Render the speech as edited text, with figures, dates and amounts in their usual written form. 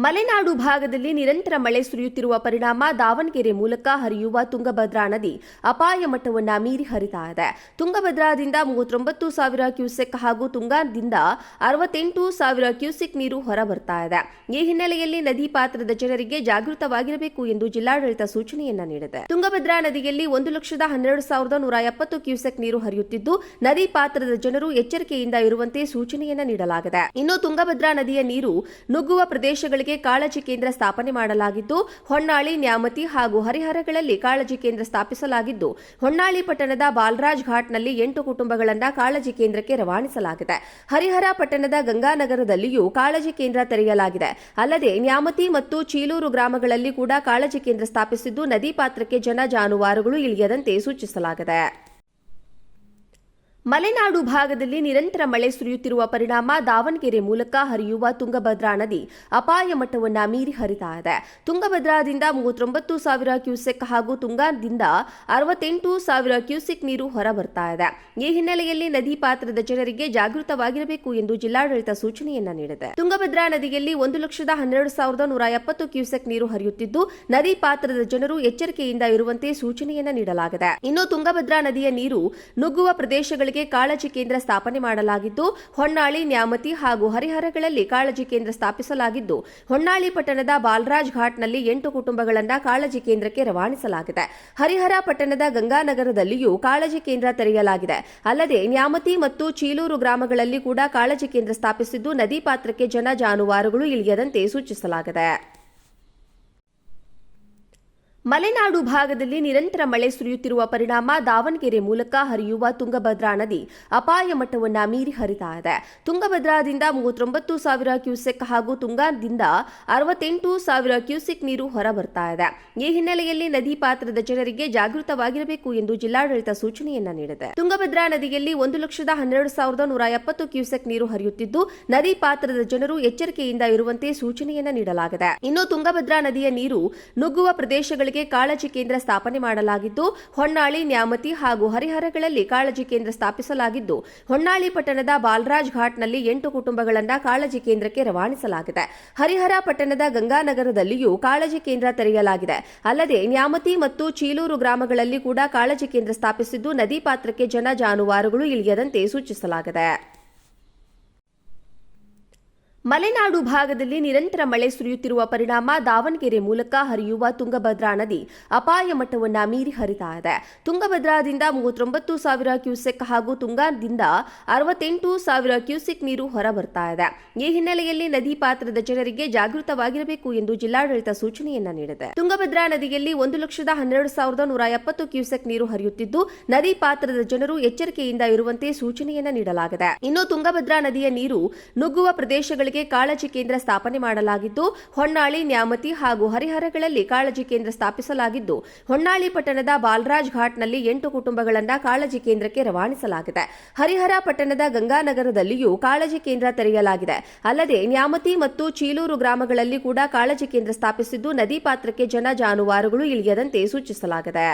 ಮಲೆನಾಡು ಭಾಗದಲ್ಲಿ ನಿರಂತರ ಮಳೆ ಸುರಿಯುತ್ತಿರುವ ಪರಿಣಾಮ ದಾವಣಗೆರೆ ಮೂಲಕ ಹರಿಯುವ ತುಂಗಭದ್ರಾ ನದಿ ಅಪಾಯ ಮಟ್ಟವನ್ನು ಮೀರಿ ಹರಿತಾ ಇದೆ. ತುಂಗಭದ್ರಾದಿಂದ 39,000 ಕ್ಯೂಸೆಕ್ ಹಾಗೂ ತುಂಗಾದಿಂದ 68,000 ಕ್ಯೂಸೆಕ್ ನೀರು ಹೊರಬರ್ತಾ ಇದೆ. ಈ ಹಿನ್ನೆಲೆಯಲ್ಲಿ ನದಿ ಪಾತ್ರದ ಜನರಿಗೆ ಜಾಗೃತವಾಗಿರಬೇಕು ಎಂದು ಜಿಲ್ಲಾಡಳಿತ ಸೂಚನೆಯನ್ನ ನೀಡಿದೆ. ತುಂಗಭದ್ರಾ ನದಿಯಲ್ಲಿ 1,12,170 ಕ್ಯೂಸೆಕ್ ನೀರು ಹರಿಯುತ್ತಿದ್ದು, ನದಿ ಪಾತ್ರದ ಜನರು ಎಚ್ಚರಿಕೆಯಿಂದ ಇರುವಂತೆ ಸೂಚನೆಯನ್ನ ನೀಡಲಾಗಿದೆ. ಇನ್ನು ತುಂಗಭದ್ರಾ ನದಿಯ ನೀರು ನುಗ್ಗುವ ಪ್ರದೇಶಗಳಿಗೆ ಕಾಳಜಿ ಕೇಂದ್ರ ಸ್ಥಾಪನೆ ಮಾಡಲಾಗಿದ್ದು, ಹೊನ್ನಾಳಿ, ನ್ಯಾಮತಿ ಹಾಗೂ ಹರಿಹರಗಳಲ್ಲಿ ಕಾಳಜಿ ಕೇಂದ್ರ ಸ್ಥಾಪಿಸಲಾಗಿದ್ದು, ಹೊನ್ನಾಳಿ ಪಟ್ಟಣದ ಬಾಲರಾಜ್ ಘಾಟ್ನಲ್ಲಿ 8 ಕುಟುಂಬಗಳನ್ನು ಕಾಳಜಿ ಕೇಂದ್ರಕ್ಕೆ ರವಾನಿಸಲಾಗಿದೆ. ಹರಿಹರ ಪಟ್ಟಣದ ಗಂಗಾನಗರದಲ್ಲಿಯೂ ಕಾಳಜಿ ಕೇಂದ್ರ ತೆರೆಯಲಾಗಿದೆ. ಅಲ್ಲದೆ ನ್ಯಾಮತಿ ಮತ್ತು ಚೀಲೂರು ಗ್ರಾಮಗಳಲ್ಲಿ ಕೂಡ ಕಾಳಜಿ ಕೇಂದ್ರ ಸ್ಥಾಪಿಸಿದ್ದು, ನದಿ ಪಾತ್ರಕ್ಕೆ ಜನ ಜಾನುವಾರುಗಳು ಇಳಿಯದಂತೆ ಸೂಚಿಸಲಾಗಿದೆ. ಮಲೆನಾಡು ಭಾಗದಲ್ಲಿ ನಿರಂತರ ಮಳೆ ಸುರಿಯುತ್ತಿರುವ ಪರಿಣಾಮ ದಾವಣಗೆರೆ ಮೂಲಕ ಹರಿಯುವ ತುಂಗಭದ್ರಾ ನದಿ ಅಪಾಯ ಮಟ್ಟವನ್ನು ಮೀರಿ ಹರಿತಾ ಇದೆ. ತುಂಗಭದ್ರಾದಿಂದ 39,000 ಕ್ಯೂಸೆಕ್ ಹಾಗೂ ತುಂಗಾದಿಂದ 68,000 ಕ್ಯೂಸೆಕ್ ನೀರು ಹೊರಬರ್ತಾ ಇದೆ. ಈ ಹಿನ್ನೆಲೆಯಲ್ಲಿ ನದಿ ಪಾತ್ರದ ಜನರಿಗೆ ಜಾಗೃತವಾಗಿರಬೇಕು ಎಂದು ಜಿಲ್ಲಾಡಳಿತ ಸೂಚನೆಯನ್ನ ನೀಡಿದೆ. ತುಂಗಭದ್ರಾ ನದಿಯಲ್ಲಿ 1,12,170 ಕ್ಯೂಸೆಕ್ ನೀರು ಹರಿಯುತ್ತಿದ್ದು, ನದಿ ಪಾತ್ರದ ಜನರು ಎಚ್ಚರಿಕೆಯಿಂದ ಇರುವಂತೆ ಸೂಚನೆಯನ್ನ ನೀಡಲಾಗಿದೆ. ಇನ್ನು ತುಂಗಭದ್ರಾ ನದಿಯ ನೀರು ನುಗ್ಗುವ ಪ್ರದೇಶಗಳಿಗೆ ಕಾಳಜಿ ಕೇಂದ್ರ ಸ್ಥಾಪನೆ ಮಾಡಲಾಗಿದ್ದು, ಹೊನ್ನಾಳಿ, ನ್ಯಾಮತಿ ಹಾಗೂ ಹರಿಹರಗಳಲ್ಲಿ ಕಾಳಜಿ ಕೇಂದ್ರ ಸ್ಥಾಪಿಸಲಾಗಿದ್ದು, ಹೊನ್ನಾಳಿ ಪಟ್ಟಣದ ಬಾಲರಾಜ್ ಘಾಟ್ನಲ್ಲಿ 8 ಕುಟುಂಬಗಳನ್ನು ಕಾಳಜಿ ಕೇಂದ್ರಕ್ಕೆ ರವಾನಿಸಲಾಗಿದೆ. ಹರಿಹರ ಪಟ್ಟಣದ ಗಂಗಾನಗರದಲ್ಲಿಯೂ ಕಾಳಜಿ ಕೇಂದ್ರ ತೆರೆಯಲಾಗಿದೆ. ಅಲ್ಲದೆ ನ್ಯಾಮತಿ ಮತ್ತು ಚೀಲೂರು ಗ್ರಾಮಗಳಲ್ಲಿ ಕೂಡ ಕಾಳಜಿ ಕೇಂದ್ರ ಸ್ಥಾಪಿಸಿದ್ದು, ನದಿ ಪಾತ್ರಕ್ಕೆ ಜನ ಜಾನುವಾರುಗಳು ಇಳಿಯದಂತೆ ಸೂಚಿಸಲಾಗಿದೆ. ಮಲೆನಾಡು ಭಾಗದಲ್ಲಿ ನಿರಂತರ ಮಳೆ ಸುರಿಯುತ್ತಿರುವ ಪರಿಣಾಮ ದಾವಣಗೆರೆ ಮೂಲಕ ಹರಿಯುವ ತುಂಗಭದ್ರಾ ನದಿ ಅಪಾಯ ಮಟ್ಟವನ್ನು ಮೀರಿ ಹರಿತಾ ಇದೆ. ತುಂಗಭದ್ರಾದಿಂದ 39,000 ಕ್ಯೂಸೆಕ್ ಹಾಗೂ ತುಂಗಾದಿಂದ 68,000 ಕ್ಯೂಸೆಕ್ ನೀರು ಹೊರಬರ್ತಾ ಇದೆ. ಈ ಹಿನ್ನೆಲೆಯಲ್ಲಿ ನದಿ ಪಾತ್ರದ ಜನರಿಗೆ ಜಾಗೃತವಾಗಿರಬೇಕು ಎಂದು ಜಿಲ್ಲಾಡಳಿತ ಸೂಚನೆಯನ್ನ ನೀಡಿದೆ. ತುಂಗಭದ್ರಾ ನದಿಯಲ್ಲಿ 1,12,170 ಕ್ಯೂಸೆಕ್ ನೀರು ಹರಿಯುತ್ತಿದ್ದು, ನದಿ ಪಾತ್ರದ ಜನರು ಎಚ್ಚರಿಕೆಯಿಂದ ಇರುವಂತೆ ಸೂಚನೆಯನ್ನ ನೀಡಲಾಗಿದೆ. ಇನ್ನು ತುಂಗಭದ್ರಾ ನದಿಯ ನೀರು ನುಗ್ಗುವ ಪ್ರದೇಶಗಳಿಗೆ ಕಾಳಜಿ ಕೇಂದ್ರ ಸ್ಥಾಪನೆ ಮಾಡಲಾಗಿದ್ದು, ಹೊನ್ನಾಳಿ, ನ್ಯಾಮತಿ ಹಾಗೂ ಹರಿಹರಗಳಲ್ಲಿ ಕಾಳಜಿ ಕೇಂದ್ರ ಸ್ಥಾಪಿಸಲಾಗಿದ್ದು, ಹೊನ್ನಾಳಿ ಪಟ್ಟಣದ ಬಾಲರಾಜ್ ಘಾಟ್ನಲ್ಲಿ 8 ಕುಟುಂಬಗಳನ್ನು ಕಾಳಜಿ ಕೇಂದ್ರಕ್ಕೆ ರವಾನಿಸಲಾಗಿದೆ. ಹರಿಹರ ಪಟ್ಟಣದ ಗಂಗಾನಗರದಲ್ಲಿಯೂ ಕಾಳಜಿ ಕೇಂದ್ರ ತೆರೆಯಲಾಗಿದೆ. ಅಲ್ಲದೆ ನ್ಯಾಮತಿ ಮತ್ತು ಚೀಲೂರು ಗ್ರಾಮಗಳಲ್ಲಿ ಕೂಡ ಕಾಳಜಿ ಕೇಂದ್ರ ಸ್ಥಾಪಿಸಿದ್ದು, ನದಿ ಪಾತ್ರಕ್ಕೆ ಜನ ಜಾನುವಾರುಗಳು ಇಳಿಯದಂತೆ ಸೂಚಿಸಲಾಗಿದೆ. ಮಲೆನಾಡು ಭಾಗದಲ್ಲಿ ನಿರಂತರ ಮಳೆ ಸುರಿಯುತ್ತಿರುವ ಪರಿಣಾಮ ದಾವಣಗೆರೆ ಮೂಲಕ ಹರಿಯುವ ತುಂಗಭದ್ರಾ ನದಿ ಅಪಾಯ ಮಟ್ಟವನ್ನು ಮೀರಿ ಹರಿತಾ ಇದೆ. ತುಂಗಭದ್ರಾದಿಂದ 39,000 ಕ್ಯೂಸೆಕ್ ಹಾಗೂ ತುಂಗಾದಿಂದ 68,000 ಕ್ಯೂಸೆಕ್ ನೀರು ಹೊರಬರ್ತಾ ಇದೆ. ಈ ಹಿನ್ನೆಲೆಯಲ್ಲಿ ನದಿ ಪಾತ್ರದ ಜನರಿಗೆ ಜಾಗೃತವಾಗಿರಬೇಕು ಎಂದು ಜಿಲ್ಲಾಡಳಿತ ಸೂಚನೆಯನ್ನ ನೀಡಿದೆ. ತುಂಗಭದ್ರಾ ನದಿಯಲ್ಲಿ 1,12,170 ಕ್ಯೂಸೆಕ್ ನೀರು ಹರಿಯುತ್ತಿದ್ದು, ನದಿ ಪಾತ್ರದ ಜನರು ಎಚ್ಚರಿಕೆಯಿಂದ ಇರುವಂತೆ ಸೂಚನೆಯನ್ನ ನೀಡಲಾಗಿದೆ. ಇನ್ನು ತುಂಗಭದ್ರಾ ನದಿಯ ನೀರು ನುಗ್ಗುವ ಪ್ರದೇಶಗಳಿಗೆ ಕಾಳಜಿ ಕೇಂದ್ರ ಸ್ಥಾಪನೆ ಮಾಡಲಾಗಿದ್ದು, ಹೊನ್ನಾಳಿ, ನ್ಯಾಮತಿ ಹಾಗೂ ಹರಿಹರಗಳಲ್ಲಿ ಕಾಳಜಿ ಕೇಂದ್ರ ಸ್ಥಾಪಿಸಲಾಗಿದ್ದು, ಹೊನ್ನಾಳಿ ಪಟ್ಟಣದ ಬಾಲರಾಜ್ ಘಾಟ್ನಲ್ಲಿ 8 ಕುಟುಂಬಗಳನ್ನು ಕಾಳಜಿ ಕೇಂದ್ರಕ್ಕೆ ರವಾನಿಸಲಾಗಿದೆ. ಹರಿಹರ ಪಟ್ಟಣದ ಗಂಗಾನಗರದಲ್ಲಿಯೂ ಕಾಳಜಿ ಕೇಂದ್ರ ತೆರೆಯಲಾಗಿದೆ. ಅಲ್ಲದೆ ನ್ಯಾಮತಿ ಮತ್ತು ಚೀಲೂರು ಗ್ರಾಮಗಳಲ್ಲಿ ಕೂಡ ಕಾಳಜಿ ಕೇಂದ್ರ ಸ್ಥಾಪಿಸಿದ್ದು, ನದಿ ಪಾತ್ರಕ್ಕೆ ಜನ ಜಾನುವಾರುಗಳು ಇಳಿಯದಂತೆ ಸೂಚಿಸಲಾಗಿದೆ.